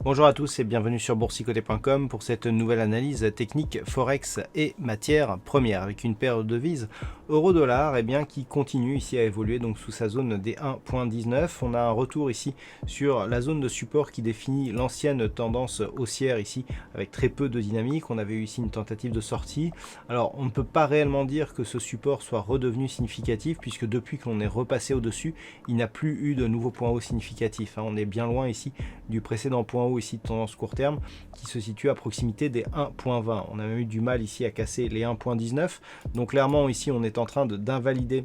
Bonjour à tous et bienvenue sur boursicoté.com pour cette nouvelle analyse technique Forex et matières premières avec une paire de devises euro-dollar qui continue ici à évoluer donc sous sa zone des 1.19. On a un retour ici sur la zone de support qui définit l'ancienne tendance haussière ici avec très peu de dynamique. On avait eu ici une tentative de sortie. Alors on ne peut pas réellement dire que ce support soit redevenu significatif puisque depuis que l'on est repassé au-dessus, il n'a plus eu de nouveaux points hauts significatifs. On est bien loin ici du précédent point haut ici de tendance court terme qui se situe à proximité des 1.20. On a même eu du mal ici à casser les 1.19. Donc clairement ici on est en train d'invalider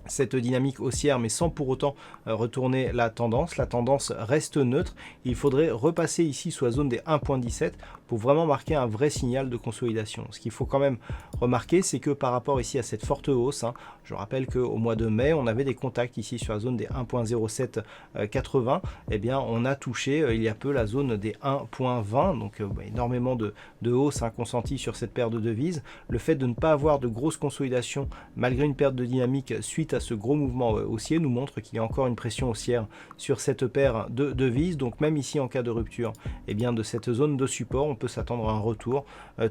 cette dynamique haussière mais sans pour autant retourner la tendance. La tendance reste neutre. Il faudrait repasser ici sous la zone des 1.17 pour vraiment marquer un vrai signal de consolidation. Ce qu'il faut quand même remarquer, c'est que par rapport ici à cette forte hausse, je rappelle qu'au mois de mai, on avait des contacts ici sur la zone des 1.0780. On a touché il y a peu la zone des 1.20, donc énormément de hausse consentie sur cette paire de devises. Le fait de ne pas avoir de grosse consolidation malgré une perte de dynamique suite à ce gros mouvement haussier nous montre qu'il y a encore une pression haussière sur cette paire de devises. Donc même ici en cas de rupture de cette zone de support, on peut s'attendre à un retour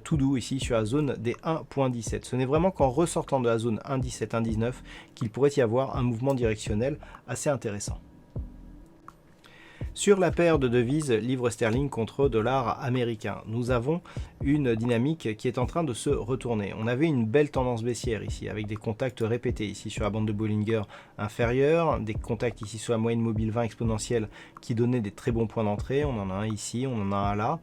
tout doux ici sur la zone des 1.17. Ce n'est vraiment qu'en ressortant de la zone 1.17, 1.19 qu'il pourrait y avoir un mouvement directionnel assez intéressant. Sur la paire de devises livre sterling contre dollar américain, nous avons une dynamique qui est en train de se retourner. On avait une belle tendance baissière ici avec des contacts répétés ici sur la bande de Bollinger inférieure, des contacts ici sur la moyenne mobile 20 exponentielle qui donnaient des très bons points d'entrée. On en a un ici, on en a un là.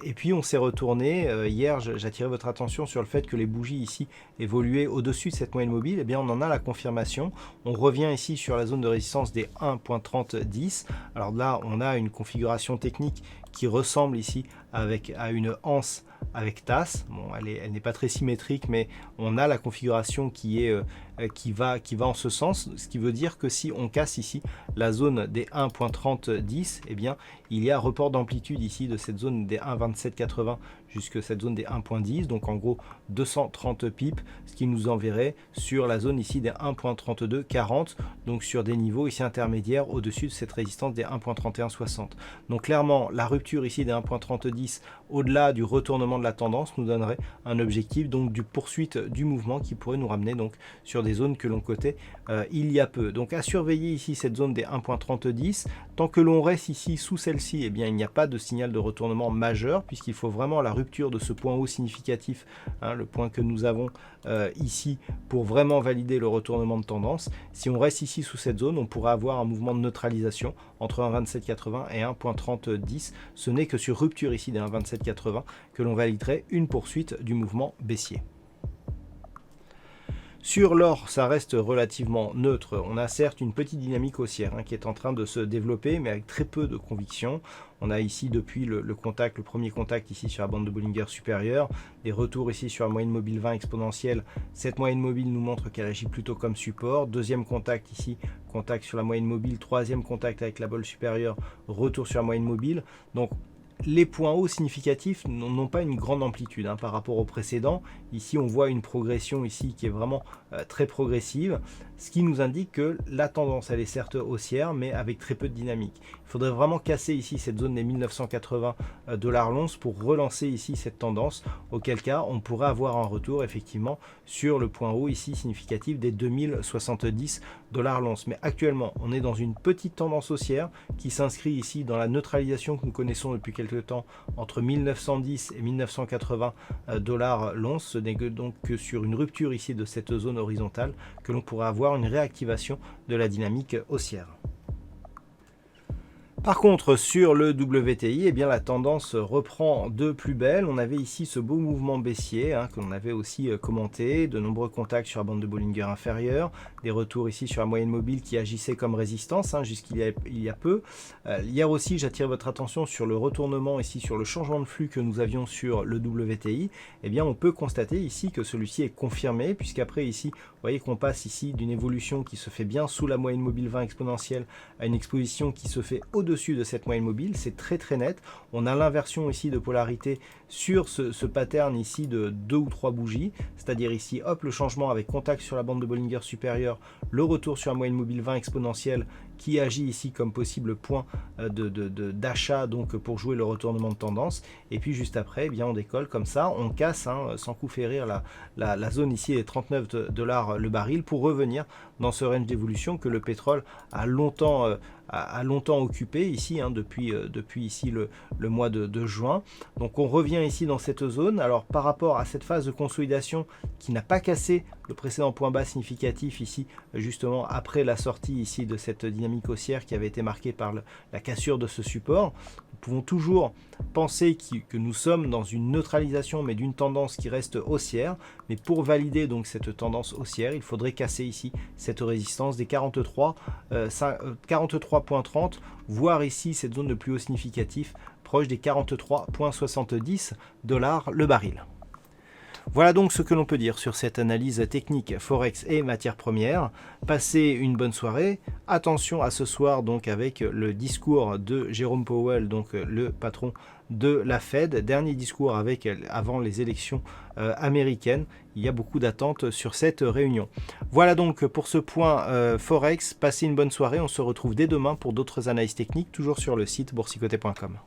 Et puis on s'est retourné. Hier, j'attirais votre attention sur le fait que les bougies ici évoluaient au-dessus de cette moyenne mobile. On en a la confirmation. On revient ici sur la zone de résistance des 1.3010. Alors là, on a une configuration technique qui ressemble ici à une anse avec tasse. Bon, elle n'est pas très symétrique, mais on a la configuration qui va en ce sens, ce qui veut dire que si on casse ici la zone des 1.3010, il y a report d'amplitude ici de cette zone des 1.2780 jusqu'à cette zone des 1.10, donc en gros 230 pips, ce qui nous enverrait sur la zone ici des 1.3240, donc sur des niveaux ici intermédiaires au-dessus de cette résistance des 1.3160. Donc clairement, la rupture ici des 1.3010 au-delà du retournement de la tendance nous donnerait un objectif donc du poursuite du mouvement qui pourrait nous ramener donc sur des zones que l'on cotait il y a peu. Donc à surveiller ici cette zone des 1.3010. Tant que l'on reste ici sous celle-ci, il n'y a pas de signal de retournement majeur puisqu'il faut vraiment la rupture de ce point haut significatif, le point que nous avons ici pour vraiment valider le retournement de tendance. Si on reste ici sous cette zone, on pourrait avoir un mouvement de neutralisation entre 1.2780 et 1.3010. Ce n'est que sur rupture ici des 1.2780 que l'on validerait une poursuite du mouvement baissier. Sur l'or, ça reste relativement neutre. On a certes une petite dynamique haussière qui est en train de se développer, mais avec très peu de conviction. On a ici depuis le premier contact ici sur la bande de Bollinger supérieure, des retours ici sur la moyenne mobile 20 exponentielle. Cette moyenne mobile nous montre qu'elle agit plutôt comme support. Deuxième contact ici, contact sur la moyenne mobile. Troisième contact avec la bolle supérieure, retour sur la moyenne mobile. Donc les points hauts significatifs n'ont pas une grande amplitude par rapport au précédent. Ici, on voit une progression ici qui est vraiment très progressive, ce qui nous indique que la tendance, elle est certes haussière, mais avec très peu de dynamique. Il faudrait vraiment casser ici cette zone des 1980 $ l'once pour relancer ici cette tendance, auquel cas on pourrait avoir un retour effectivement sur le point haut ici significatif des 2070 $ l'once. Mais actuellement, on est dans une petite tendance haussière qui s'inscrit ici dans la neutralisation que nous connaissons depuis quelques temps entre 1910 et 1980 $ l'once. Ce n'est donc que sur une rupture ici de cette zone horizontale que l'on pourrait avoir une réactivation de la dynamique haussière. Par contre, sur le WTI, eh bien, la tendance reprend de plus belle. On avait ici ce beau mouvement baissier que l'on avait aussi commenté, de nombreux contacts sur la bande de Bollinger inférieure, des retours ici sur la moyenne mobile qui agissait comme résistance jusqu'il y a peu. Hier aussi, j'attire votre attention sur le retournement ici, sur le changement de flux que nous avions sur le WTI. Eh bien, on peut constater ici que celui-ci est confirmé, puisqu'après ici, vous voyez qu'on passe ici d'une évolution qui se fait bien sous la moyenne mobile 20 exponentielle à une exposition qui se fait au-dessus de cette moyenne mobile. C'est très très net. On a l'inversion ici de polarité sur ce pattern ici de 2 ou 3 bougies, c'est-à-dire ici, hop, le changement avec contact sur la bande de Bollinger supérieure, le retour sur la moyenne mobile 20 exponentielle qui agit ici comme possible point d'achat donc pour jouer le retournement de tendance, et puis juste après, eh bien, on décolle comme ça, on casse sans coup férir la zone ici des 39 $ le baril pour revenir dans ce range d'évolution que le pétrole a longtemps occupé ici depuis ici le mois de juin. Donc on revient ici dans cette zone. Alors par rapport à cette phase de consolidation qui n'a pas cassé le précédent point bas significatif ici, justement après la sortie ici de cette dynamique haussière qui avait été marquée par la cassure de ce support, nous pouvons toujours penser que nous sommes dans une neutralisation mais d'une tendance qui reste haussière. Mais pour valider donc cette tendance haussière, il faudrait casser ici cette résistance des 43.30, voire ici cette zone de plus haut significatif proche des 43,70 $ le baril. Voilà donc ce que l'on peut dire sur cette analyse technique Forex et matières premières. Passez une bonne soirée. Attention à ce soir donc avec le discours de Jérôme Powell, donc le patron de la Fed. Dernier discours avant les élections américaines. Il y a beaucoup d'attentes sur cette réunion. Voilà donc pour ce point Forex. Passez une bonne soirée. On se retrouve dès demain pour d'autres analyses techniques, toujours sur le site boursicoté.com.